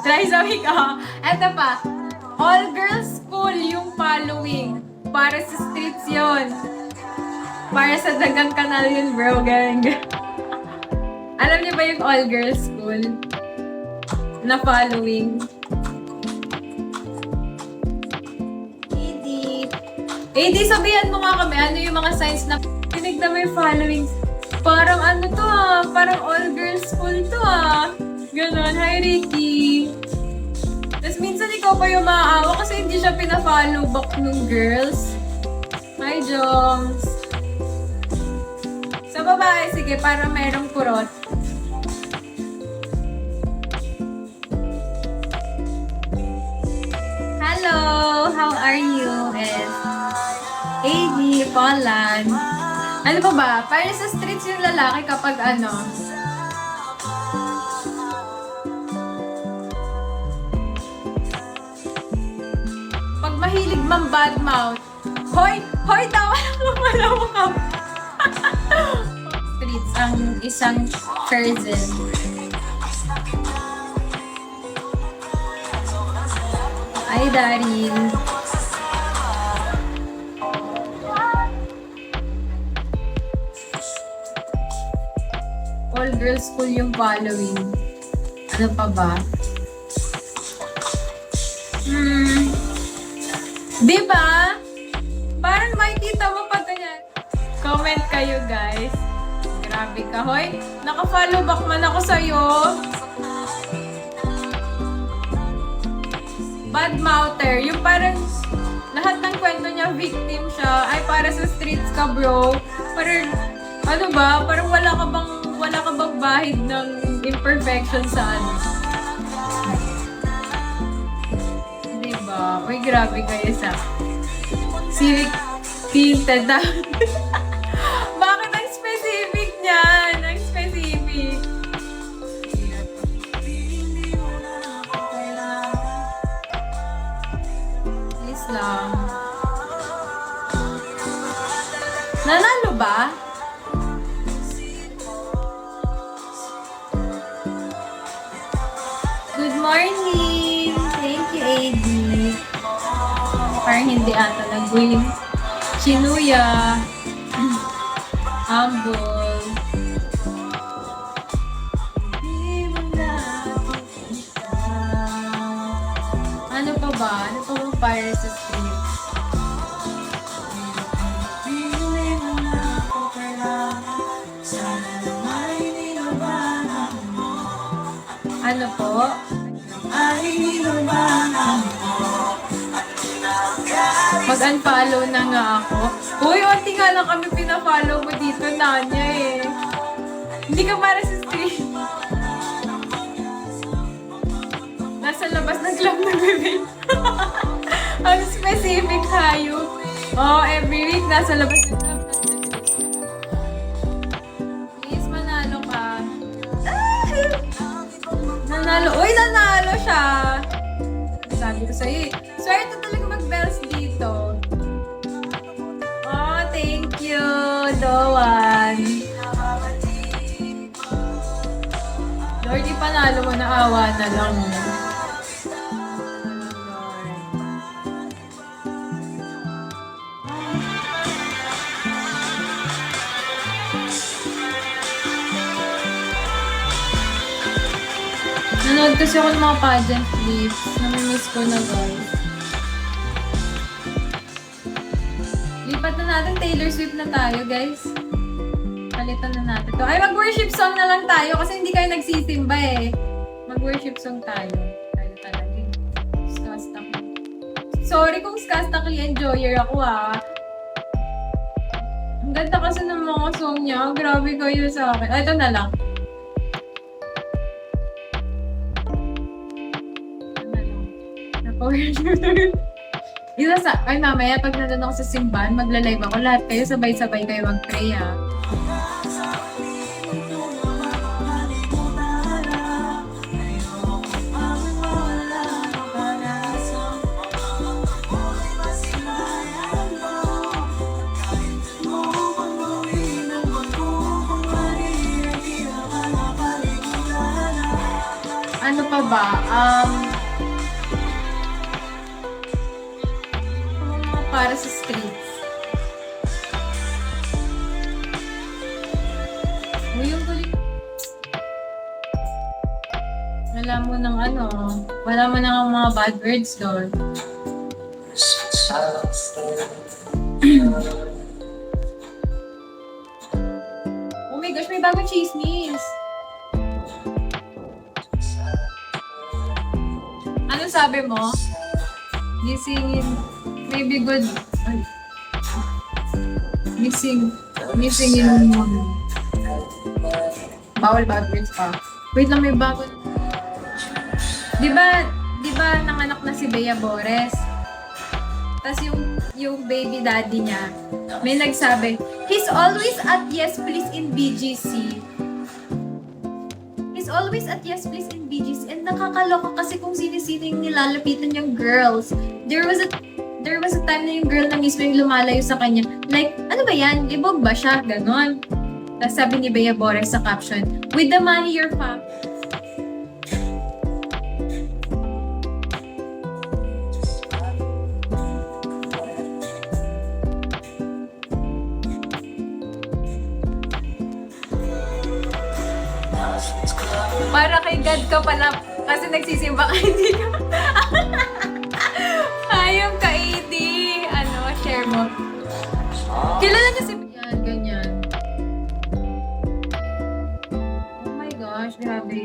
Try sabi ko. Eto pa. All girls school yung following. Para sa streets yon. Para sa dagang kanal yun, bro. Gang. Alam niyo ba yung all girls school? Na following. AD, sabihan mo nga kami, ano yung mga signs na tinignan mo yung followings. Parang ano to parang all-girls school to Ganon. Hi, Ricky. Tapos minsan ikaw pa yung maaawa kasi hindi siya pina-follow back nung girls. Hi, Joms. Sa babae, sige, para merong kurot. Hello! How are you? AD, Poland. Ano pa ba? Para sa streets yung lalaki kapag ano? Pag mahilig mang badmouth. Hoy! Hoy! Tawa lang malaw ka! Streets ang isang person. Ay, Darin. All girls school yung following. Ano pa ba? Di ba? Parang makikita mo pa ganyan. Comment kayo, guys. Grabe ka, hoy. Naka-follow back man ako sa'yo. Badmouther. Yung parang lahat ng kwento niya, victim siya. Ay, para sa streets ka, bro. Parang, ano ba? Parang wala ka bang bahid ng imperfection sa ano? Diba? Uy, grabe kayo sa civic tinted. Bakit ang specific niyan? Ang specific. Please lang. Nanalo ba? Good morning! Thank you, AD. Parang hindi ata nag-win. Chinuya. Humble. Ano pa ba? Ano pa ba para sa street? Ano po? Mag-unfollow na nga ako. Uy, onti nga lang kami pina-follow mo dito, Nanya eh. Hindi ka para sa street. Nasa labas ng club nag-bibig. Ang specific hayop. Oh, every week nasa labas ng club nag-bibig. Please, manalo ka. Nanalo. Uy, nanalo siya. Sabi ko sa'yo eh. Swerte talaga mag-bells dito. Oh, thank you, Doan. Lord, ipanalo mo na awa na lang. Nanood kasi ako ng mga pageant clips. Namimiss ko na, guys. Lipat na natin. Taylor Swift na tayo, guys. Palitan na natin to. Ay, mag-worship song na lang tayo kasi hindi kayo nagsisimba eh. Mag-worship song tayo. Tayo talaga eh. Skastakli. Sorry kung Skastakli enjoyer ako Ang ganda kasi ng mga song niya. Grabe kayo sa akin. Ito na lang. Ay, mamaya, pag nandun ako sa simbahan, magla-live ako. Lahat kayo, sabay-sabay kayo mag-pray, Ano pa ba? Mga para sa streets. Uy, yung galing. Wala mo ng ano, wala mo ng mga bad words doon. Oh my gosh, may bagong chismis. Ano sabi mo? Missing in, maybe good, ay, missing in, bawal bad words pa. Wait lang, may bago. Di ba nanganak na si Bea Bores? Tapos yung baby daddy niya, may nagsabi, he's always at yes please in BGC. He's always at yes please in BGC. And nakakaloka kasi kung sino-sino yung nilalapitan yung girls. There was a time na yung girl na mismo yung lumalayo sa kanya. Like, ano ba yan? Libog ba siya? Ganon. Tapos sabi ni Bea Bores sa caption, with the money your fam. Para kay God ka pala, kasi nagsisimba ka, hindi ka. Ayong ka-AD, share mo. Kilala niya si... Yan, ganyan. Oh my gosh, grabe.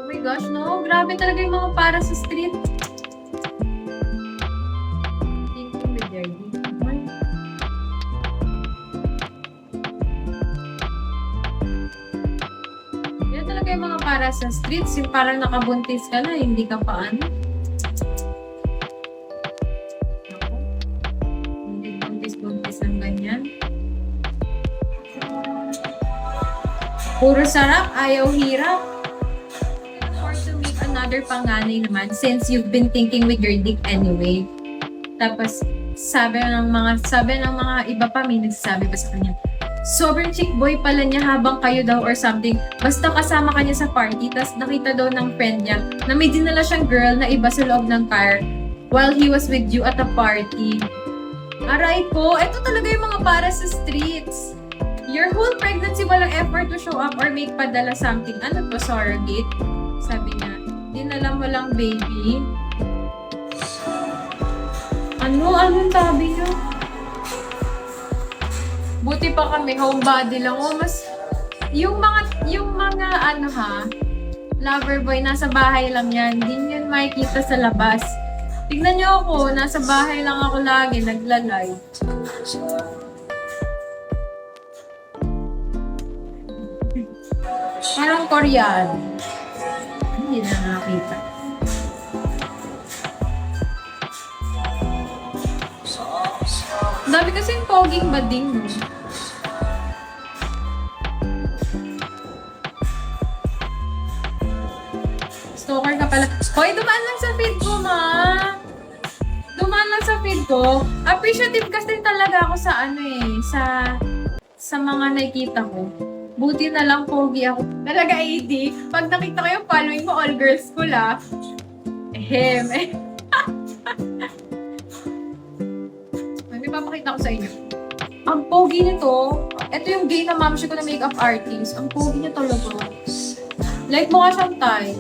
Oh my gosh, no? Grabe talaga yung mga para sa street. Yung mga para sa streets, yung parang nakabuntis ka na, hindi ka pa ano. Hindi buntis-buntis ng ganyan. Puro sarap, ayaw hirap. Or to make another panganay naman since you've been thinking with your dick anyway. Tapos, sabi ng mga iba pa, may nagsasabi pa sa kanya, sobrang chick boy pala niya habang kayo daw or something. Basta kasama kanya sa party, tas nakita daw ng friend niya na may dinala siyang girl na iba sa loob ng car while he was with you at a party. Aray ko, eto talaga yung mga para sa streets. Your whole pregnancy walang effort to show up or make padala something. Ano to, surrogate? Sabi niya, dinala mo lang baby. Anong sabi niyo? Buti pa kami, homebody lang. Oh, mas, yung mga lover boy, nasa bahay lang yan. Hindi yun makikita sa labas. Tignan niyo ako, nasa bahay lang ako lagi, nagla-live. Parang Korean. Hindi na nakakita. Dami kasing poging bading, no? Stalker ka pala. Hoy, dumaan lang sa feed ko, ma! Dumaan lang sa feed ko. Appreciative kasi talaga ako sa sa mga nakikita ko. Buti na lang pogi ako. Talaga, AD, pag nakita ko yung following mo, all girls school, ah. Papakita ko sa inyo. Ang pogi nito, ito yung gay na ma'am siya ko na makeup artist. Ang pogi niya talaga. Like, mukha siyang Thai.